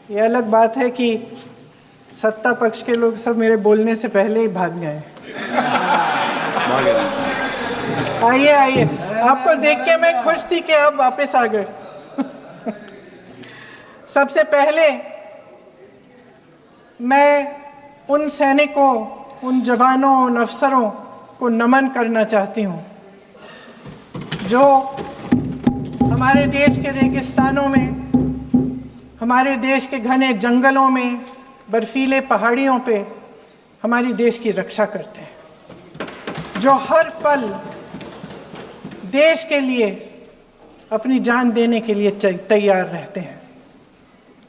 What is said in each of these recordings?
ये अलग बात है कि सत्ता पक्ष के लोग सब मेरे बोलने से पहले ही भाग गए। आइए आइए, आपको देख के मैं खुश थी कि आप वापस आ गए। सबसे पहले मैं उन सैनिकों, उन जवानों, उन अफसरों को नमन करना चाहती हूँ जो हमारे देश के रेगिस्तानों में, हमारे देश के घने जंगलों में, बर्फीले पहाड़ियों पे हमारी देश की रक्षा करते हैं, जो हर पल देश के लिए अपनी जान देने के लिए तैयार रहते हैं।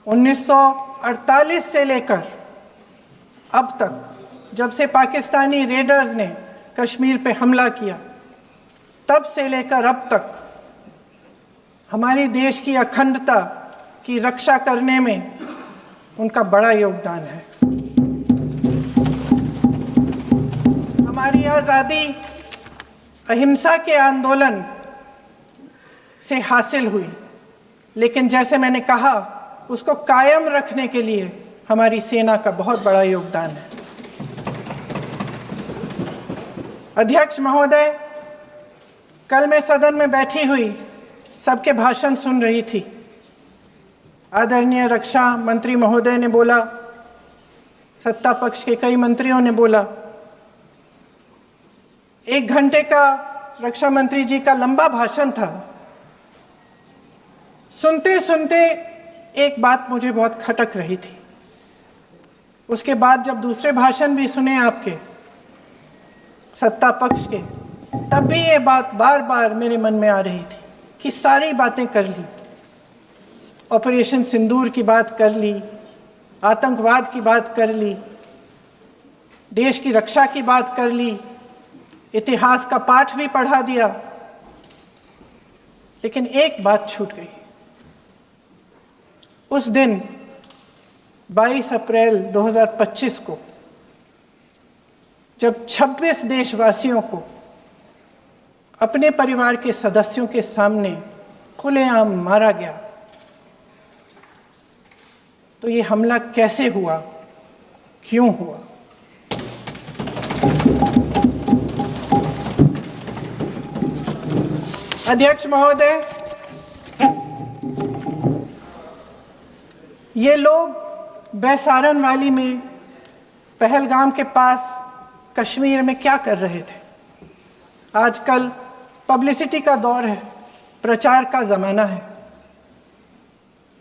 1948 से लेकर अब तक, जब से पाकिस्तानी रेडर्स ने कश्मीर पे हमला किया, तब से लेकर अब तक हमारे देश की अखंडता की रक्षा करने में उनका बड़ा योगदान है। हमारी आज़ादी अहिंसा के आंदोलन से हासिल हुई, लेकिन जैसे मैंने कहा, उसको कायम रखने के लिए हमारी सेना का बहुत बड़ा योगदान है। अध्यक्ष महोदय, कल मैं सदन में बैठी हुई सबके भाषण सुन रही थी। आदरणीय रक्षा मंत्री महोदय ने बोला, सत्ता पक्ष के कई मंत्रियों ने बोला। 1 घंटे का रक्षा मंत्री जी का लंबा भाषण था। सुनते सुनते एक बात मुझे बहुत खटक रही थी। उसके बाद जब दूसरे भाषण भी सुने आपके सत्ता पक्ष के, तब भी ये बात बार बार मेरे मन में आ रही थी कि सारी बातें कर ली, ऑपरेशन सिंदूर की बात कर ली, आतंकवाद की बात कर ली, देश की रक्षा की बात कर ली, इतिहास का पाठ भी पढ़ा दिया, लेकिन एक बात छूट गई। उस दिन 22 अप्रैल 2025 को जब 26 देशवासियों को अपने परिवार के सदस्यों के सामने खुलेआम मारा गया, तो ये हमला कैसे हुआ, क्यों हुआ? अध्यक्ष महोदय, ये लोग बैसारन वैली में, पहलगाम के पास कश्मीर में क्या कर रहे थे? आजकल पब्लिसिटी का दौर है, प्रचार का ज़माना है।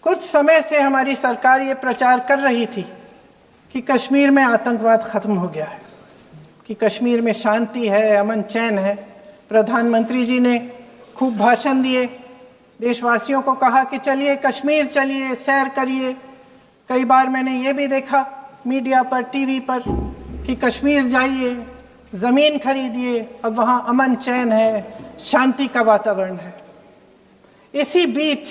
कुछ समय से हमारी सरकार ये प्रचार कर रही थी कि कश्मीर में आतंकवाद ख़त्म हो गया है, कि कश्मीर में शांति है, अमन चैन है। प्रधानमंत्री जी ने खूब भाषण दिए, देशवासियों को कहा कि चलिए कश्मीर चलिए, सैर करिए। कई बार मैंने ये भी देखा मीडिया पर, टीवी पर, कि कश्मीर जाइए, ज़मीन खरीदिए, अब वहाँ अमन चैन है, शांति का वातावरण है। इसी बीच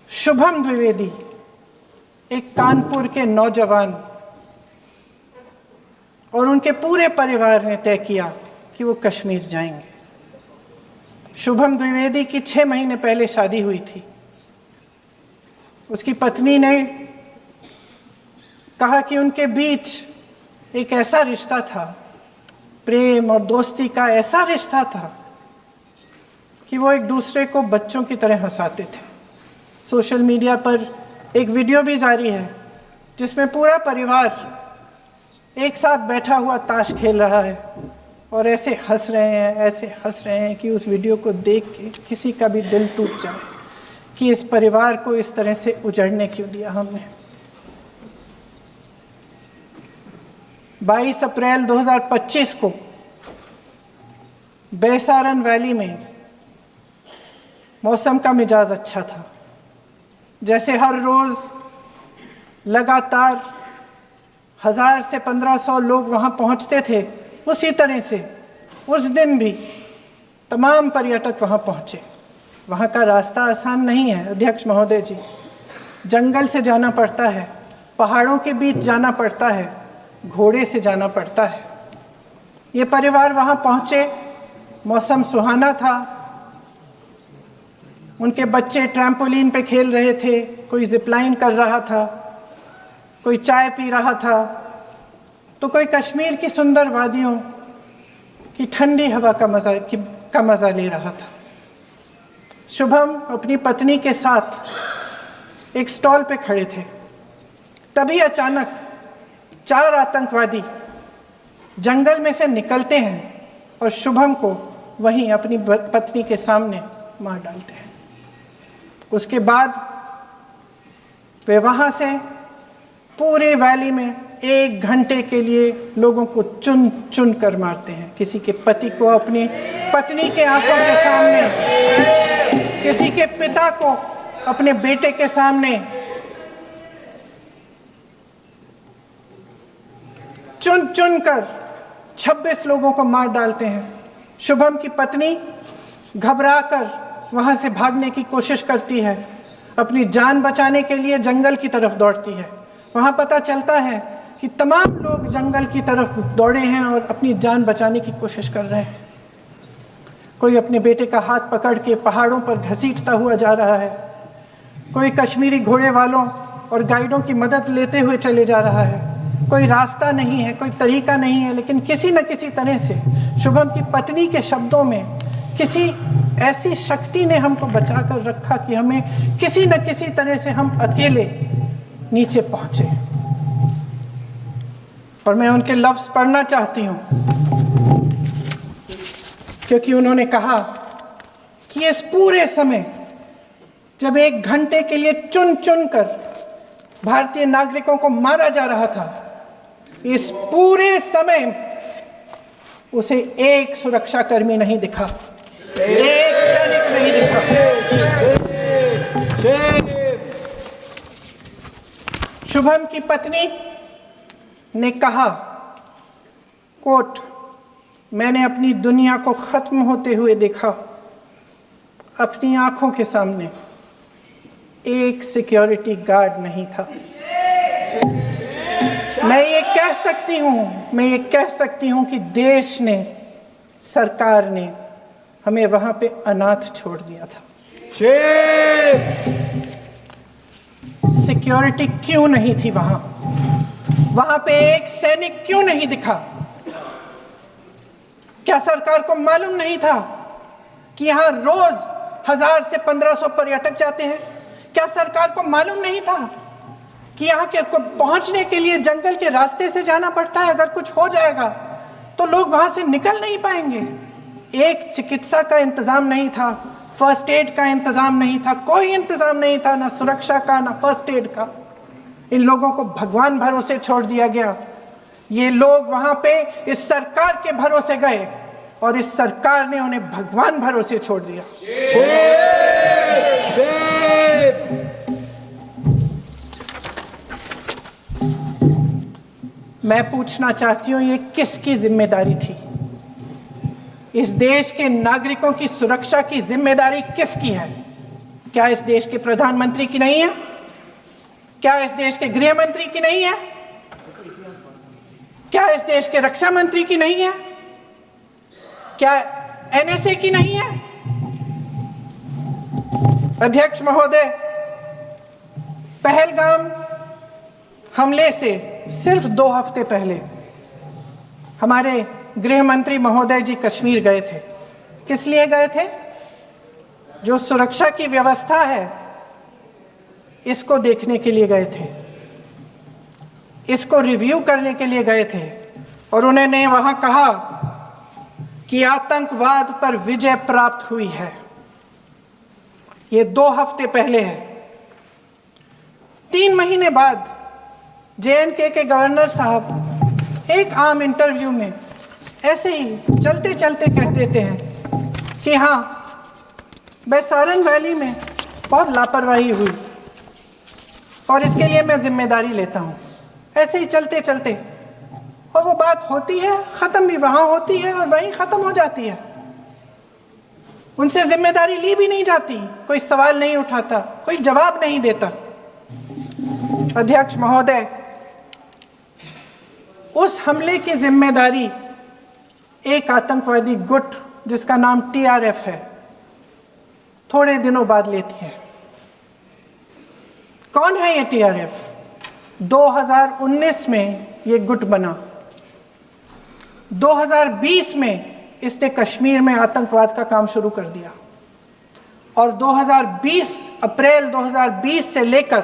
शुभम द्विवेदी, एक कानपुर के नौजवान, और उनके पूरे परिवार ने तय किया कि वो कश्मीर जाएंगे। शुभम द्विवेदी की 6 महीने पहले शादी हुई थी। उसकी पत्नी ने कहा कि उनके बीच एक ऐसा रिश्ता था, प्रेम और दोस्ती का ऐसा रिश्ता था कि वो एक दूसरे को बच्चों की तरह हंसाते थे। सोशल मीडिया पर एक वीडियो भी जारी है जिसमें पूरा परिवार एक साथ बैठा हुआ ताश खेल रहा है और ऐसे हंस रहे हैं, ऐसे हंस रहे हैं कि उस वीडियो को देख के किसी का भी दिल टूट जाए कि इस परिवार को इस तरह से उजड़ने क्यों दिया हमने। 22 अप्रैल 2025 को बैसारन वैली में मौसम का मिजाज अच्छा था। जैसे हर रोज़ लगातार 1000 से 1500 लोग वहाँ पहुँचते थे, उसी तरह से उस दिन भी तमाम पर्यटक वहाँ पहुँचे। वहाँ का रास्ता आसान नहीं है अध्यक्ष महोदय जी, जंगल से जाना पड़ता है, पहाड़ों के बीच जाना पड़ता है, घोड़े से जाना पड़ता है। ये परिवार वहाँ पहुँचे, मौसम सुहाना था, उनके बच्चे ट्रैम्पोलिन पे खेल रहे थे, कोई जिपलाइन कर रहा था, कोई चाय पी रहा था, तो कोई कश्मीर की सुंदर वादियों की ठंडी हवा का मज़ा ले रहा था। शुभम अपनी पत्नी के साथ एक स्टॉल पे खड़े थे। तभी अचानक 4 आतंकवादी जंगल में से निकलते हैं और शुभम को वहीं अपनी पत्नी के सामने मार डालते हैं। उसके बाद वे वहाँ से पूरे वैली में 1 घंटे के लिए लोगों को चुन चुन कर मारते हैं। किसी के पति को अपनी पत्नी के आंखों के सामने, किसी के पिता को अपने बेटे के सामने, चुन चुन कर 26 लोगों को मार डालते हैं। शुभम की पत्नी घबराकर वहां से भागने की कोशिश करती है, अपनी जान बचाने के लिए जंगल की तरफ दौड़ती है। वहां पता चलता है कि तमाम लोग जंगल की तरफ दौड़े हैं और अपनी जान बचाने की कोशिश कर रहे हैं। कोई अपने बेटे का हाथ पकड़ के पहाड़ों पर घसीटता हुआ जा रहा है, कोई कश्मीरी घोड़े वालों और गाइडों की मदद लेते हुए चले जा रहा है। कोई रास्ता नहीं है, कोई तरीका नहीं है, लेकिन किसी न किसी तरह से शुभम की पत्नी के शब्दों में किसी ऐसी शक्ति ने हमको बचा कर रखा कि हमें किसी न किसी तरह से हम अकेले नीचे पहुंचे। और मैं उनके लफ्ज पढ़ना चाहती हूं, क्योंकि उन्होंने कहा कि इस पूरे समय जब 1 घंटे के लिए चुन चुन कर भारतीय नागरिकों को मारा जा रहा था, इस पूरे समय उसे एक सुरक्षाकर्मी नहीं दिखा, एक सैनिक नहीं दिखा। शुभम की पत्नी ने कहा, कोट, मैंने अपनी दुनिया को खत्म होते हुए देखा। अपनी आंखों के सामने एक सिक्योरिटी गार्ड नहीं था। मैं ये कह सकती हूं कि देश ने, सरकार ने हमें वहां पे अनाथ छोड़ दिया था। सिक्योरिटी क्यों नहीं थी वहां? वहां पे एक सैनिक क्यों नहीं दिखा? क्या सरकार को मालूम नहीं था कि यहां रोज 1000 से 1500 पर्यटक जाते हैं? क्या सरकार को मालूम नहीं था कि यहाँ के को पहुंचने के लिए जंगल के रास्ते से जाना पड़ता है? अगर कुछ हो जाएगा तो लोग वहां से निकल नहीं पाएंगे। एक चिकित्सा का इंतजाम नहीं था, फर्स्ट एड का इंतजाम नहीं था, कोई इंतजाम नहीं था, ना सुरक्षा का ना फर्स्ट एड का। इन लोगों को भगवान भरोसे छोड़ दिया गया। ये लोग वहां पे इस सरकार के भरोसे गए और इस सरकार ने उन्हें भगवान भरोसे छोड़ दिया। मैं पूछना चाहती हूं, ये किसकी जिम्मेदारी थी? इस देश के नागरिकों की सुरक्षा की जिम्मेदारी किसकी है? क्या इस देश के प्रधानमंत्री की नहीं है? क्या इस देश के गृह मंत्री की नहीं है? क्या इस देश के रक्षा मंत्री की नहीं है? क्या एनएसए की नहीं है? अध्यक्ष महोदय, पहलगाम हमले से सिर्फ 2 हफ्ते पहले हमारे गृह मंत्री महोदय जी कश्मीर गए थे। किस लिए गए थे? जो सुरक्षा की व्यवस्था है इसको देखने के लिए गए थे, इसको रिव्यू करने के लिए गए थे। और उन्होंने वहां कहा कि आतंकवाद पर विजय प्राप्त हुई है। ये 2 हफ्ते पहले है। 3 महीने बाद JNK के गवर्नर साहब एक आम इंटरव्यू में ऐसे ही चलते चलते कह देते हैं कि हाँ, बैसारन वैली में बहुत लापरवाही हुई और इसके लिए मैं जिम्मेदारी लेता हूँ। ऐसे ही चलते चलते, और वो बात होती है, ख़त्म भी वहाँ होती है और वहीं ख़त्म हो जाती है। उनसे जिम्मेदारी ली भी नहीं जाती, कोई सवाल नहीं उठाता, कोई जवाब नहीं देता। अध्यक्ष महोदय, उस हमले की जिम्मेदारी एक आतंकवादी गुट जिसका नाम TRF है, थोड़े दिनों बाद लेती है। कौन है ये टीआरएफ? 2019 में ये गुट बना, 2020 में इसने कश्मीर में आतंकवाद का काम शुरू कर दिया और 2020 अप्रैल 2020 से लेकर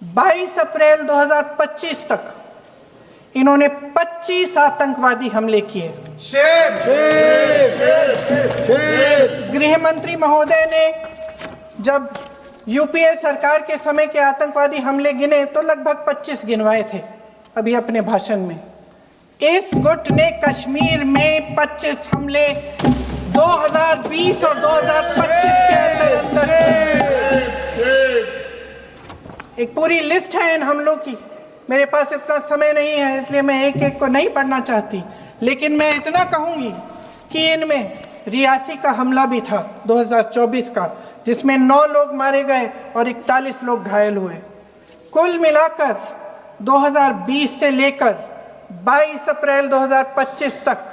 22 अप्रैल 2025 तक इन्होंने 25 आतंकवादी हमले किए। गृह मंत्री महोदय ने जब यूपीए सरकार के समय के आतंकवादी हमले गिने तो लगभग 25 गिनवाए थे अभी अपने भाषण में। इस गुट ने कश्मीर में 25 हमले 2020 और 2025 के अंदर एक पूरी लिस्ट है इन हमलों की। मेरे पास इतना समय नहीं है इसलिए मैं एक एक को नहीं पढ़ना चाहती, लेकिन मैं इतना कहूंगी कि इनमें रियासी का हमला भी था 2024 का, जिसमें 9 लोग मारे गए और 41 लोग घायल हुए। कुल मिलाकर 2020 से लेकर 22 अप्रैल 2025 तक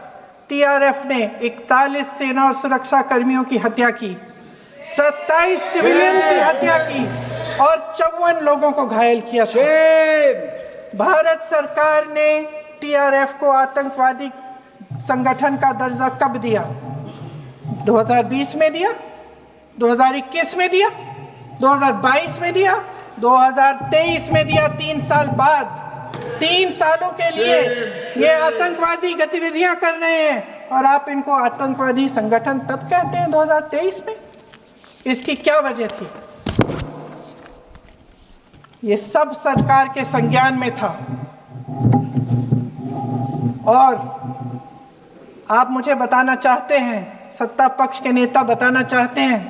टीआरएफ ने 41 सेना और सुरक्षा कर्मियों की हत्या की, 27 सिविलियन की हत्या की और 54 लोगों को घायल किया था। भारत सरकार ने टीआरएफ को आतंकवादी संगठन का दर्जा कब दिया? 2020 में दिया, 2021 में दिया, 2022 में दिया, 2023 में दिया। 3 साल बाद, 3 सालों के लिए ये आतंकवादी गतिविधियां कर रहे हैं और आप इनको आतंकवादी संगठन तब कहते हैं 2023 में। इसकी क्या वजह थी? ये सब सरकार के संज्ञान में था और आप मुझे बताना चाहते हैं, सत्ता पक्ष के नेता बताना चाहते हैं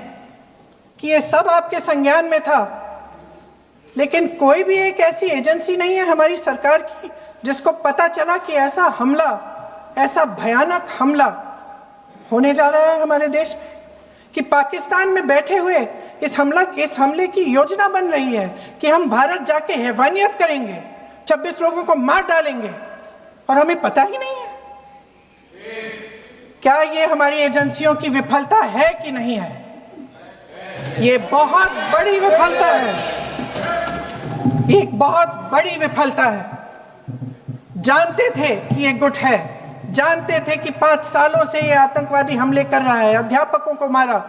कि ये सब आपके संज्ञान में था, लेकिन कोई भी एक ऐसी एजेंसी नहीं है हमारी सरकार की जिसको पता चला कि ऐसा हमला, ऐसा भयानक हमला होने जा रहा है हमारे देश में, कि पाकिस्तान में बैठे हुए इस हमले की योजना बन रही है कि हम भारत जाके हैवानियत करेंगे, 26 लोगों को मार डालेंगे और हमें पता ही नहीं है। क्या ये हमारी एजेंसियों की विफलता है कि नहीं है? ये बहुत बड़ी विफलता है, एक बहुत बड़ी विफलता है। जानते थे कि ये गुट है, जानते थे कि 5 सालों से ये आतंकवादी हमले कर रहा है, अध्यापकों को मारा,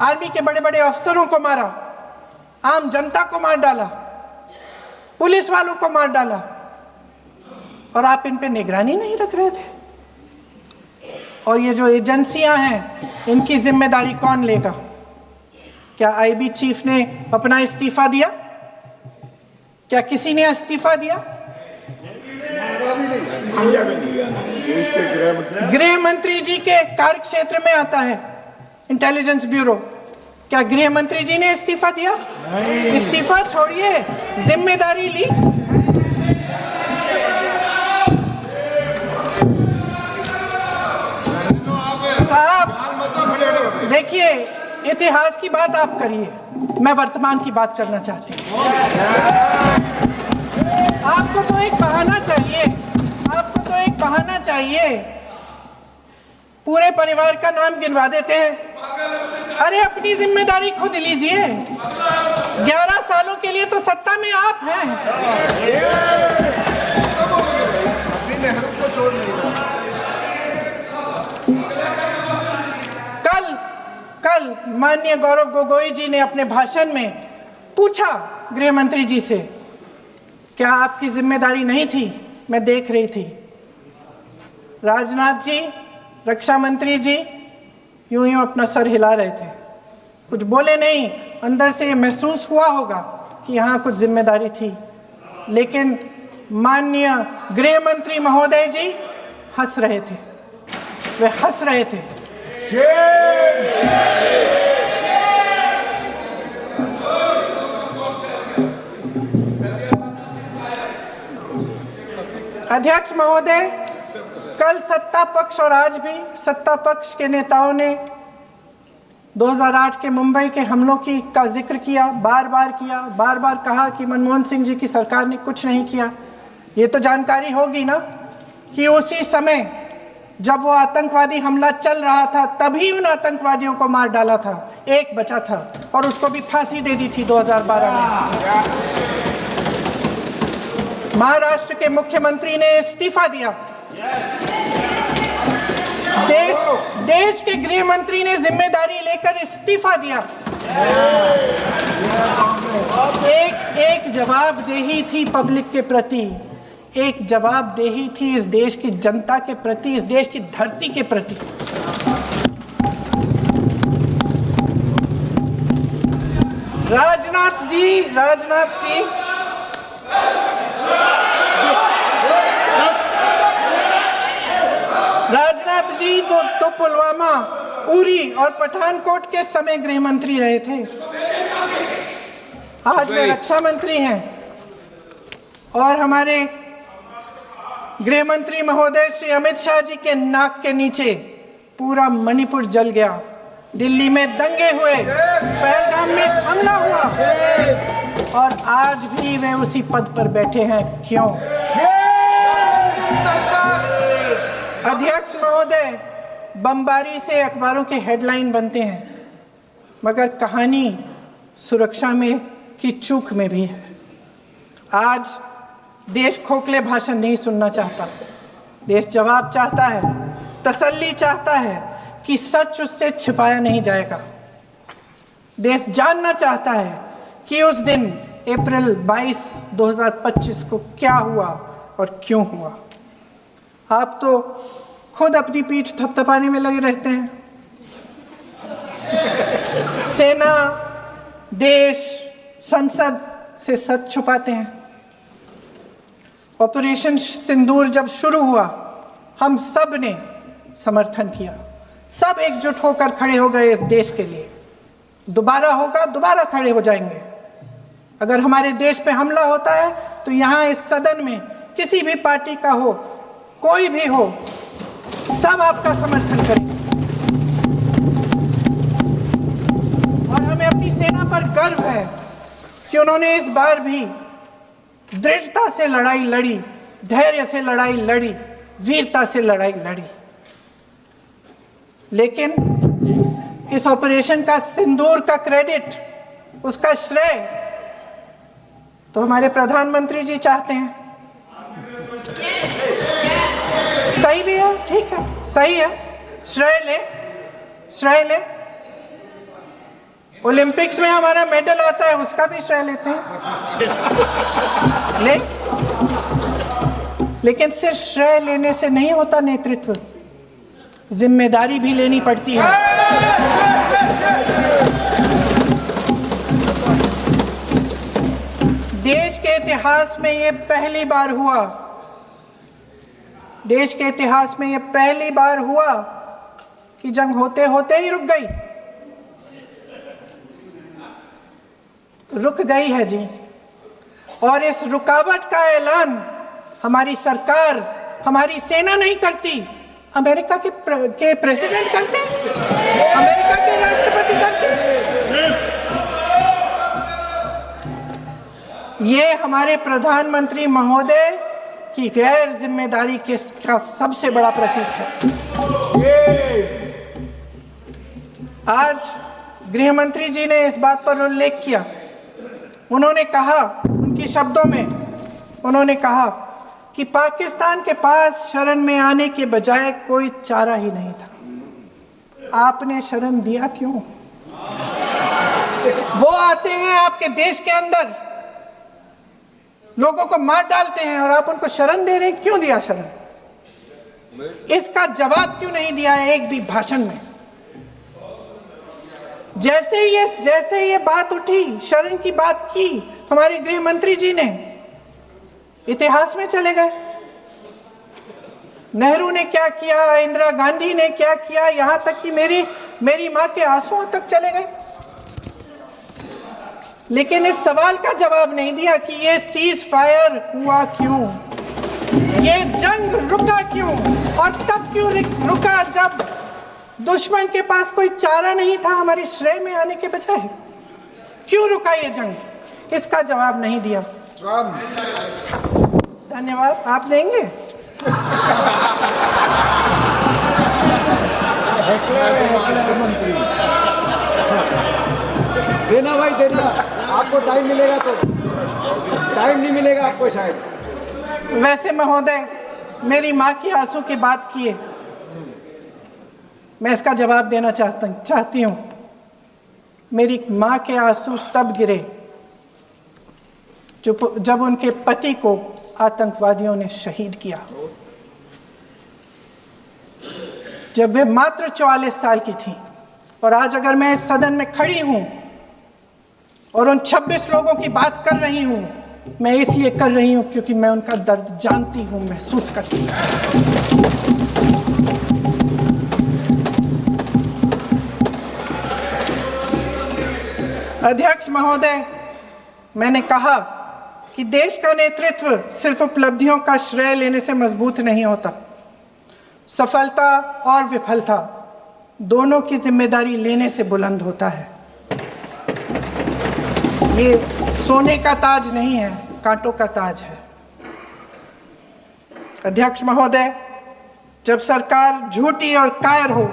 आर्मी के बड़े बड़े अफसरों को मारा, आम जनता को मार डाला, पुलिस वालों को मार डाला, और आप इन पे निगरानी नहीं रख रहे थे। और ये जो एजेंसियां हैं इनकी जिम्मेदारी कौन लेगा? क्या आईबी चीफ ने अपना इस्तीफा दिया? क्या किसी ने इस्तीफा दिया? गृह मंत्री जी के कार्य क्षेत्र में आता है इंटेलिजेंस ब्यूरो। क्या गृह मंत्री जी ने इस्तीफा दिया? इस्तीफा छोड़िए, जिम्मेदारी ली। साहब देखिए, इतिहास की बात आप करिए, मैं वर्तमान की बात करना चाहती हूँ। आपको तो एक बहाना चाहिए, आपको तो एक बहाना चाहिए। पूरे परिवार का नाम गिनवा देते हैं। अरे अपनी जिम्मेदारी खुद लीजिए। 11 सालों के लिए तो सत्ता में आप हैं। अभी नेहरू को छोड़ नहीं रहा। कल माननीय गौरव गोगोई जी ने अपने भाषण में पूछा गृह मंत्री जी से, क्या आपकी जिम्मेदारी नहीं थी? मैं देख रही थी। राजनाथ जी, रक्षा मंत्री जी यूं यूं अपना सर हिला रहे थे, कुछ बोले नहीं। अंदर से ये महसूस हुआ होगा कि यहाँ कुछ जिम्मेदारी थी, लेकिन माननीय गृह मंत्री महोदय जी हंस रहे थे, वे हंस रहे थे। अध्यक्ष महोदय, कल सत्ता पक्ष और आज भी सत्ता पक्ष के नेताओं ने 2008 के मुंबई के हमलों का जिक्र किया, बार बार कहा कि मनमोहन सिंह जी की सरकार ने कुछ नहीं किया। ये तो जानकारी होगी ना कि उसी समय जब वो आतंकवादी हमला चल रहा था तभी उन आतंकवादियों को मार डाला था, एक बचा था और उसको भी फांसी दे दी थी 2012 में। महाराष्ट्र के मुख्यमंत्री ने इस्तीफा दिया। देश के गृह मंत्री ने जिम्मेदारी लेकर इस्तीफा दिया। एक जवाबदेही थी पब्लिक के प्रति, एक जवाबदेही थी इस देश की जनता के प्रति, इस देश की धरती के प्रति। राजनाथ जी तो पुलवामा, उरी और पठानकोट के समय गृह मंत्री रहे थे। आज वे रक्षा मंत्री हैं और हमारे गृह मंत्री महोदय श्री अमित शाह जी के नाक के नीचे पूरा मणिपुर जल गया, दिल्ली में दंगे हुए, पहलगाम में हमला हुआ और आज भी वे उसी पद पर बैठे हैं। क्यों? अध्यक्ष महोदय, बमबारी से अखबारों के हेडलाइन बनते हैं, मगर कहानी सुरक्षा में की चूक में भी है। आज देश खोखले भाषण नहीं सुनना चाहता, देश जवाब चाहता है, तसल्ली चाहता है कि सच उससे छिपाया नहीं जाएगा। देश जानना चाहता है कि उस दिन अप्रैल 22, 2025 को क्या हुआ और क्यों हुआ। आप तो खुद अपनी पीठ थपथपाने में लगे रहते हैं। सेना, देश, संसद से सच छुपाते हैं। ऑपरेशन सिंदूर जब शुरू हुआ, हम सब ने समर्थन किया, सब एकजुट होकर खड़े हो गए इस देश के लिए। दोबारा होगा, दोबारा खड़े हो जाएंगे। अगर हमारे देश पे हमला होता है तो यहाँ इस सदन में किसी भी पार्टी का हो, कोई भी हो, सब आपका समर्थन करेंगे। और हमें अपनी सेना पर गर्व है कि उन्होंने इस बार भी दृढ़ता से लड़ाई लड़ी, धैर्य से लड़ाई लड़ी, वीरता से लड़ाई लड़ी। लेकिन इस ऑपरेशन का सिंदूर का क्रेडिट, उसका श्रेय तो हमारे प्रधानमंत्री जी चाहते हैं। सही भी है, ठीक है, सही है, श्रेय ले। ओलंपिक्स में हमारा मेडल आता है, उसका भी श्रेय लेते हैं। लेकिन सिर्फ श्रेय लेने से नहीं होता नेतृत्व, जिम्मेदारी भी लेनी पड़ती है। देश के इतिहास में ये पहली बार हुआ, देश के इतिहास में ये पहली बार हुआ कि जंग होते होते ही रुक गई है जी। और इस रुकावट का ऐलान हमारी सरकार, हमारी सेना नहीं करती, अमेरिका के प्रेसिडेंट करते हैं, अमेरिका के राष्ट्रपति करते हैं। ये हमारे प्रधानमंत्री महोदय की गैर जिम्मेदारी का सबसे बड़ा प्रतीक है। आज गृह मंत्री जी ने इस बात पर उल्लेख किया। उन्होंने कहा, उनके शब्दों में उन्होंने कहा कि पाकिस्तान के पास शरण में आने के बजाय कोई चारा ही नहीं था। आपने शरण दिया क्यों? वो आते हैं आपके देश के अंदर, लोगों को मार डालते हैं और आप उनको शरण दे रहे हैं। क्यों दिया शरण? इसका जवाब क्यों नहीं दिया एक भी भाषण में? जैसे ये बात उठी, शरण की बात की, हमारे गृह मंत्री जी ने इतिहास में चले गए। नेहरू ने क्या किया, इंदिरा गांधी ने क्या किया, यहां तक कि मेरी मां के आंसुओं तक चले गए। लेकिन इस सवाल का जवाब नहीं दिया कि ये सीज फायर हुआ क्यों, ये जंग रुका क्यों, और तब क्यों रुका जब दुश्मन के पास कोई चारा नहीं था हमारे श्रेय में आने के बजाय। क्यों रुका ये जंग? इसका जवाब नहीं दिया। धन्यवाद। आप देंगे? मंत्री देना भाई देना, आपको टाइम मिलेगा तो, टाइम नहीं मिलेगा आपको शायद। वैसे महोदय, मेरी माँ की आंसू की बात किए, मैं इसका जवाब देना चाहती हूँ। मेरी माँ के आंसू तब गिरे जब उनके पति को आतंकवादियों ने शहीद किया, जब वे मात्र 44 साल की थी। और आज अगर मैं इस सदन में खड़ी हूं और उन 26 लोगों की बात कर रही हूं, मैं इसलिए कर रही हूं क्योंकि मैं उनका दर्द जानती हूं, महसूस करती हूं। अध्यक्ष महोदय, मैंने कहा कि देश का नेतृत्व सिर्फ उपलब्धियों का श्रेय लेने से मजबूत नहीं होता। सफलता और विफलता दोनों की जिम्मेदारी लेने से बुलंद होता है। ये सोने का ताज नहीं है, कांटों का ताज है। अध्यक्ष महोदय, जब सरकार झूठी और कायर हो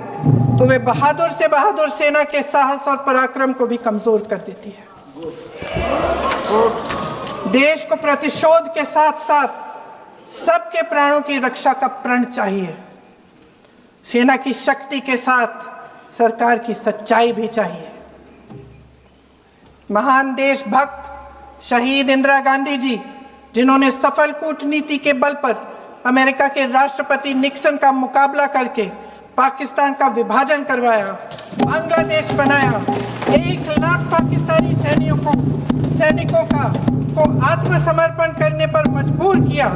तो वे बहादुर से बहादुर सेना के साहस और पराक्रम को भी कमजोर कर देती है। देश को प्रतिशोध के साथ साथ सबके प्राणों की रक्षा का प्रण चाहिए। सेना की शक्ति के साथ सरकार की सच्चाई भी चाहिए। महान देशभक्त शहीद इंदिरा गांधी जी, जिन्होंने सफल कूटनीति के बल पर अमेरिका के राष्ट्रपति निक्सन का मुकाबला करके पाकिस्तान का विभाजन करवाया, बांग्लादेश बनाया, 1 लाख पाकिस्तानी सैनिकों को आत्मसमर्पण करने पर मजबूर किया,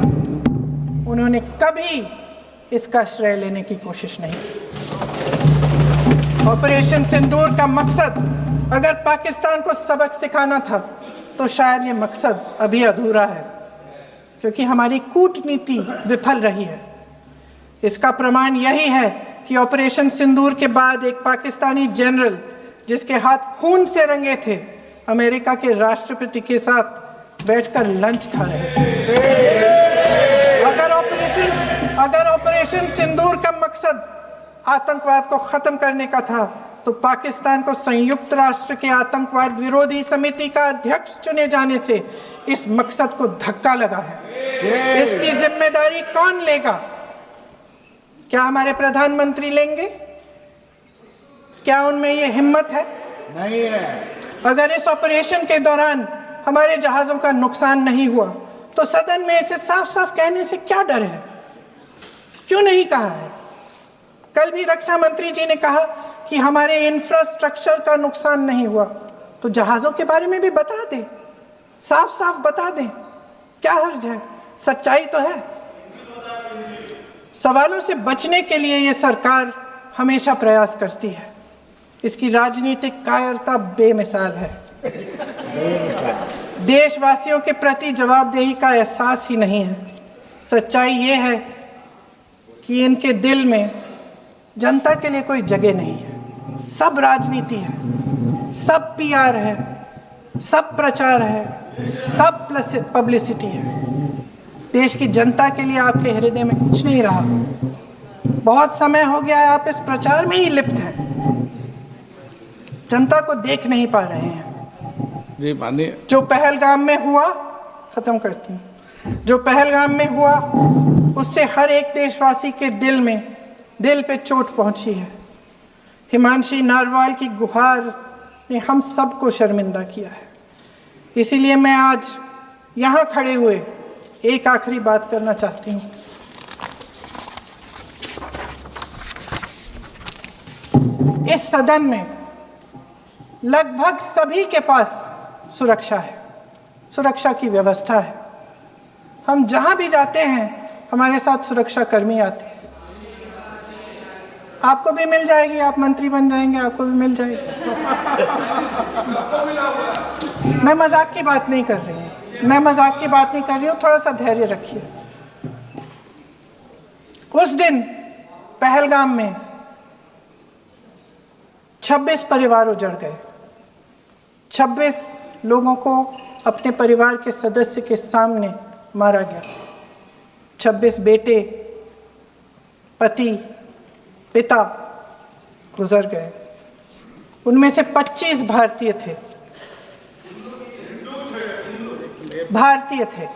उन्होंने कभी इसका श्रेय लेने की कोशिश नहीं की। ऑपरेशन सिंदूर का मकसद अगर पाकिस्तान को सबक सिखाना था तो शायद ये मकसद अभी अधूरा है, क्योंकि हमारी कूटनीति विफल रही है। इसका प्रमाण यही है कि ऑपरेशन सिंदूर के बाद एक पाकिस्तानी जनरल, जिसके हाथ खून से रंगे थे, अमेरिका के राष्ट्रपति के साथ बैठकर लंच खा रहे थे। अगर ऑपरेशन सिंदूर का मकसद आतंकवाद को खत्म करने का था तो पाकिस्तान को संयुक्त राष्ट्र के आतंकवाद विरोधी समिति का अध्यक्ष चुने जाने से इस मकसद को धक्का लगा है। इसकी जिम्मेदारी कौन लेगा? क्या हमारे प्रधानमंत्री लेंगे? क्या उनमें ये हिम्मत है? नहीं है। अगर इस ऑपरेशन के दौरान हमारे जहाजों का नुकसान नहीं हुआ तो सदन में इसे साफ साफ कहने से क्या डर है? क्यों नहीं कहा है? कल भी रक्षा मंत्री जी ने कहा कि हमारे इंफ्रास्ट्रक्चर का नुकसान नहीं हुआ, तो जहाजों के बारे में भी बता दें, साफ साफ बता दें, क्या हर्ज है? सच्चाई तो है। सवालों से बचने के लिए ये सरकार हमेशा प्रयास करती है। इसकी राजनीतिक कायरता बेमिसाल है। देशवासियों के प्रति जवाबदेही का एहसास ही नहीं है। सच्चाई ये है कि इनके दिल में जनता के लिए कोई जगह नहीं है। सब राजनीति है, सब पीआर है, सब प्रचार है, सब पब्लिसिटी है। देश की जनता के लिए आपके हृदय में कुछ नहीं रहा। बहुत समय हो गया है आप इस प्रचार में ही लिप्त हैं, जनता को देख नहीं पा रहे हैं। जी मानिए। जो पहलगाम में हुआ, खत्म करती हूँ, जो पहलगाम में हुआ उससे हर एक देशवासी के दिल पे चोट पहुंची है। हिमांशी नारवाल की गुहार ने हम सबको शर्मिंदा किया है। इसीलिए मैं आज यहाँ खड़े हुए एक आखिरी बात करना चाहती हूँ। इस सदन में लगभग सभी के पास सुरक्षा है, सुरक्षा की व्यवस्था है। हम जहां भी जाते हैं हमारे साथ सुरक्षा कर्मी आते हैं। आपको भी मिल जाएगी, आप मंत्री बन जाएंगे, आपको भी मिल जाएगी। मैं मजाक की बात नहीं कर रही हूँ, थोड़ा सा धैर्य रखिए। उस दिन पहलगाम में 26 परिवार उजड़ गए। 26 लोगों को अपने परिवार के सदस्य के सामने मारा गया। 26 बेटे, पति, पिता, गुजर गए। उनमें से 25 भारतीय थे। भारतीय थे।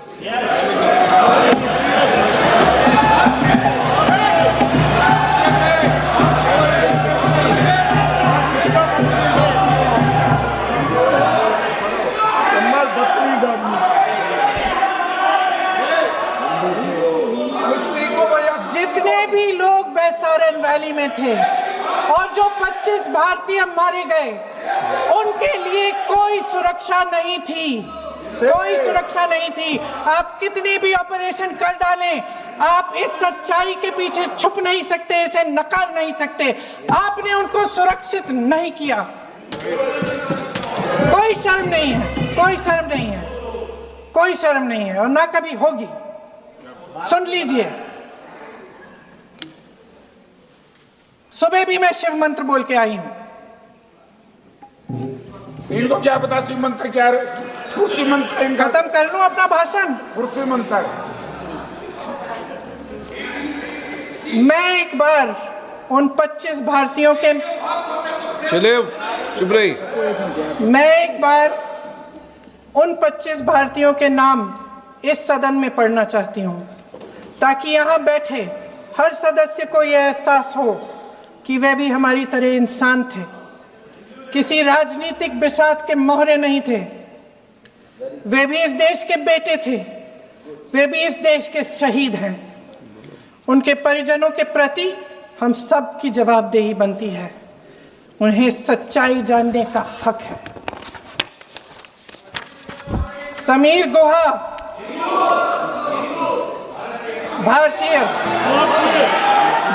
जितने भी लोग बैसारन वैली में थे और जो 25 भारतीय मारे गए, उनके लिए कोई सुरक्षा नहीं थी, कोई सुरक्षा नहीं थी। आप कितनी भी ऑपरेशन कर डालें, आप इस सच्चाई के पीछे छुप नहीं सकते, इसे नकार नहीं सकते। आपने उनको सुरक्षित नहीं किया। कोई शर्म नहीं है, कोई शर्म नहीं है, कोई शर्म नहीं है और ना कभी होगी। सुन लीजिए, सुबह भी मैं शिव मंत्र बोल के आई हूं। इनको क्या पता शिव मंत्र क्या है? शिव मंत्र खत्म कर लूं अपना भाषण। शिव मंत्र मैं एक बार उन 25 भारतीयों के मैं एक बार उन 25 भारतीयों के नाम इस सदन में पढ़ना चाहती हूं, ताकि यहां बैठे हर सदस्य को यह एहसास हो कि वे भी हमारी तरह इंसान थे, किसी राजनीतिक बिसात के मोहरे नहीं थे। वे भी इस देश के बेटे थे, वे भी इस देश के शहीद हैं। उनके परिजनों के प्रति हम सब की जवाबदेही बनती है। उन्हें सच्चाई जानने का हक है। समीर गुहा भारतीय,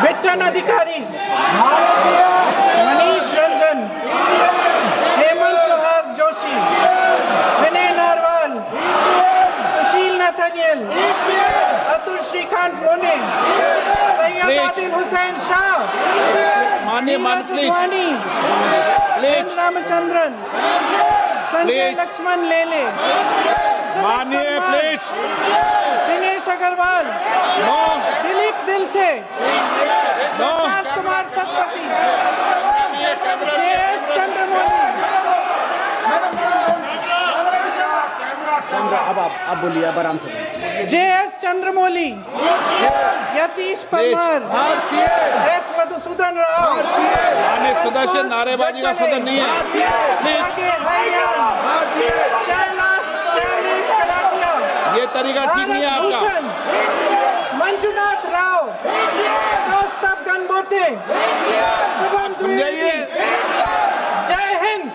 बिट्टन अधिकारी, मनीष रंजन, हेमंत सुहास जोशी, विनय नारवाल, सुशील नथनियल, अतुल श्रीकांत मोने, सैयद आदिल हुसैन शाह, नीरज उद्वानी, एन रामचंद्रन, संजय लक्ष्मण लेले, मानिए प्लीज, दिनेश अग्रवाल, दिलीप दिल से, प्रशांत कुमार सतपति, JS चंद्रमौली। अब आप बोलिए, अब आराम से बोलिए। JS चंद्रमौली, यतीश परमार, S मधुसूदन राव, सदस्य नारेबाजी का सदन नहीं है। शैलेश कलाटिया, ये तरीका ठीक नहीं है आपका। मंजुनाथ राव, कौस्तभ गनबोटे, शुभम द्विवेदी। जय हिंद।